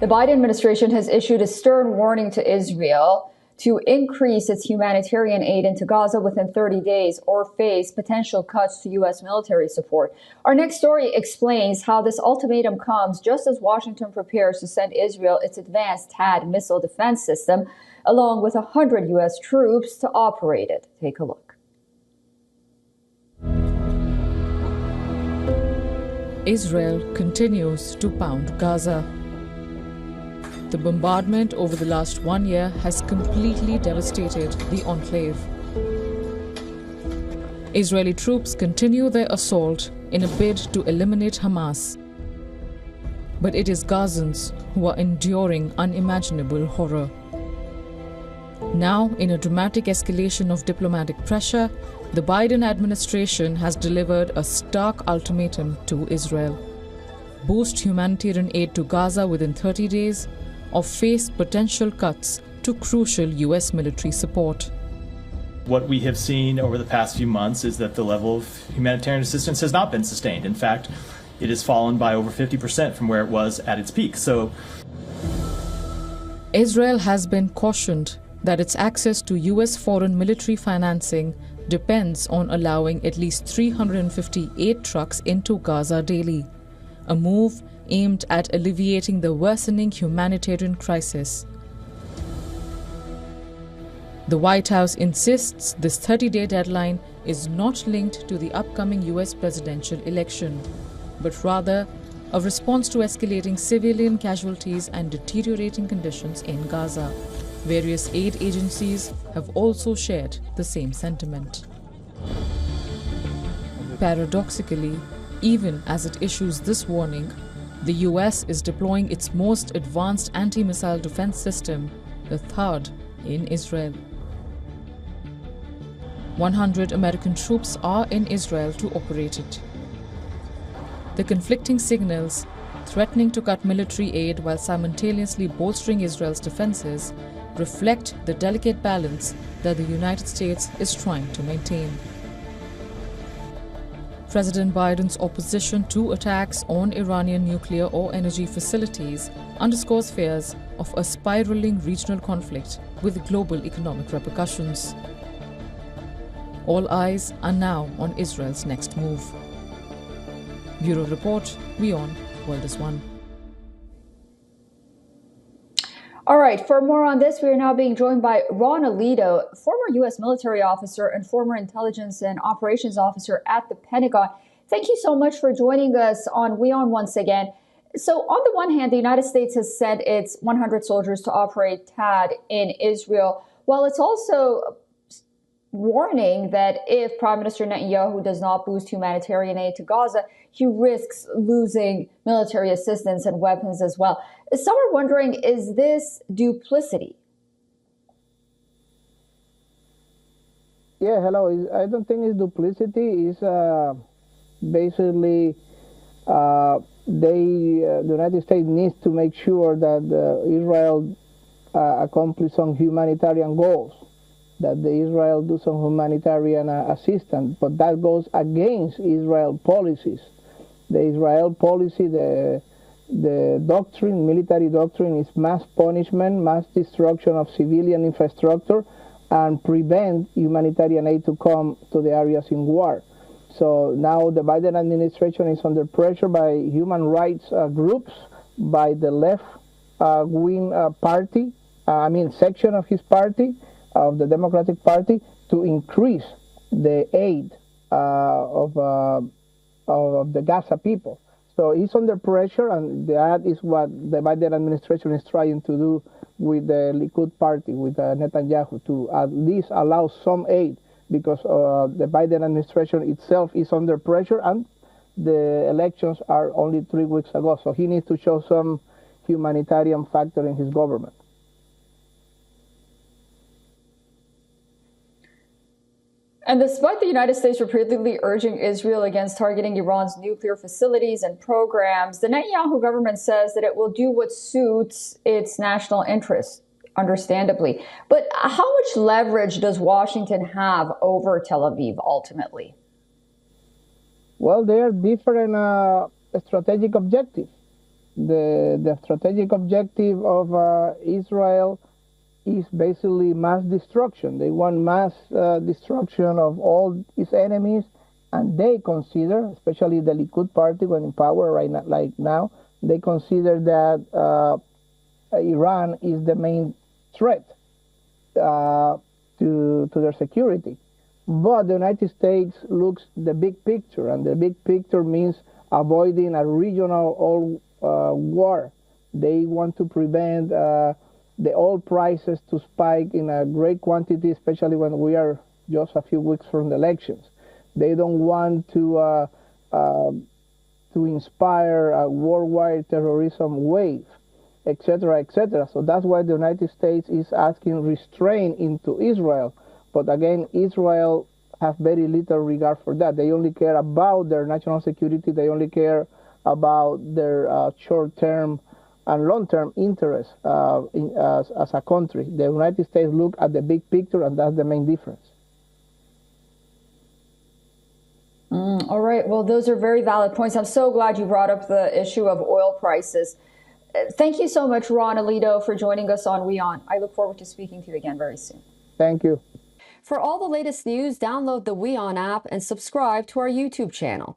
The Biden administration has issued a stern warning to Israel to increase its humanitarian aid into Gaza within 30 days or face potential cuts to U.S. military support. Our next story explains how this ultimatum comes just as Washington prepares to send Israel its advanced THAAD missile defense system, along with 100 U.S. troops to operate it. Take a look. Israel continues to pound Gaza. The bombardment over the last 1 year has completely devastated the enclave. Israeli troops continue their assault in a bid to eliminate Hamas. But it is Gazans who are enduring unimaginable horror. Now, in a dramatic escalation of diplomatic pressure, the Biden administration has delivered a stark ultimatum to Israel: boost humanitarian aid to Gaza within 30 days, or face potential cuts to crucial U.S. military support. What we have seen over the past few months is that the level of humanitarian assistance has not been sustained. In fact, it has fallen by over 50% from where it was at its peak. So, Israel has been cautioned that its access to U.S. foreign military financing depends on allowing at least 358 trucks into Gaza daily, a move aimed at alleviating the worsening humanitarian crisis. The White House insists this 30-day deadline is not linked to the upcoming U.S. presidential election, but rather a response to escalating civilian casualties and deteriorating conditions in Gaza. Various aid agencies have also shared the same sentiment. Paradoxically, even as it issues this warning, the U.S. is deploying its most advanced anti-missile defense system, the THAAD, in Israel. 100 American troops are in Israel to operate it. The conflicting signals, threatening to cut military aid while simultaneously bolstering Israel's defenses, reflect the delicate balance that the United States is trying to maintain. President Biden's opposition to attacks on Iranian nuclear or energy facilities underscores fears of a spiraling regional conflict with global economic repercussions. All eyes are now on Israel's next move. Bureau Report, WION World is One. All right, for more on this, we are now being joined by Ron Alito, former U.S. military officer and former intelligence and operations officer at the Pentagon. Thank you so much for joining us on WION once again. So on the one hand, the United States has sent its 100 soldiers to operate THAAD in Israel, while it's also warning that if Prime Minister Netanyahu does not boost humanitarian aid to Gaza, he risks losing military assistance and weapons as well. Some are wondering, is this duplicity? Yeah, hello. I don't think it's duplicity. It's basically the United States needs to make sure that Israel accomplish some humanitarian goals, that Israel do some humanitarian assistance, but that goes against Israel policies. The Israel policy, the doctrine, military doctrine, is mass punishment, mass destruction of civilian infrastructure, and prevent humanitarian aid to come to the areas in war. So now the Biden administration is under pressure by human rights groups, by the left-wing party, section of his party, of the Democratic Party, to increase the aid of the Gaza people. So he's under pressure, and that is what the Biden administration is trying to do with the Likud party, with Netanyahu, to at least allow some aid, because the Biden administration itself is under pressure, and the elections are only 3 weeks ago. So he needs to show some humanitarian factor in his government. And despite the United States repeatedly urging Israel against targeting Iran's nuclear facilities and programs, the Netanyahu government says that it will do what suits its national interests, understandably. But how much leverage does Washington have over Tel Aviv ultimately? Well, there are different strategic objectives. The strategic objective of Israel is basically mass destruction. They want mass destruction of all its enemies, and they consider, especially the Likud party when in power right now, like now, they consider that Iran is the main threat to their security. But the United States looks the big picture, and the big picture means avoiding a regional war. They want to prevent the oil prices to spike in a great quantity, especially when we are just a few weeks from the elections. They don't want to inspire a worldwide terrorism wave, etc., etc. So that's why the United States is asking restraint into Israel. But again, Israel have very little regard for that. They only care about their national security. They only care about their short-term and long-term interests as a country. The United States look at the big picture, and that's the main difference. All right. Well, those are very valid points. I'm so glad you brought up the issue of oil prices. Thank you so much, Ron Alito, for joining us on WION. I look forward to speaking to you again very soon. Thank you. For all the latest news, download the WION app and subscribe to our YouTube channel.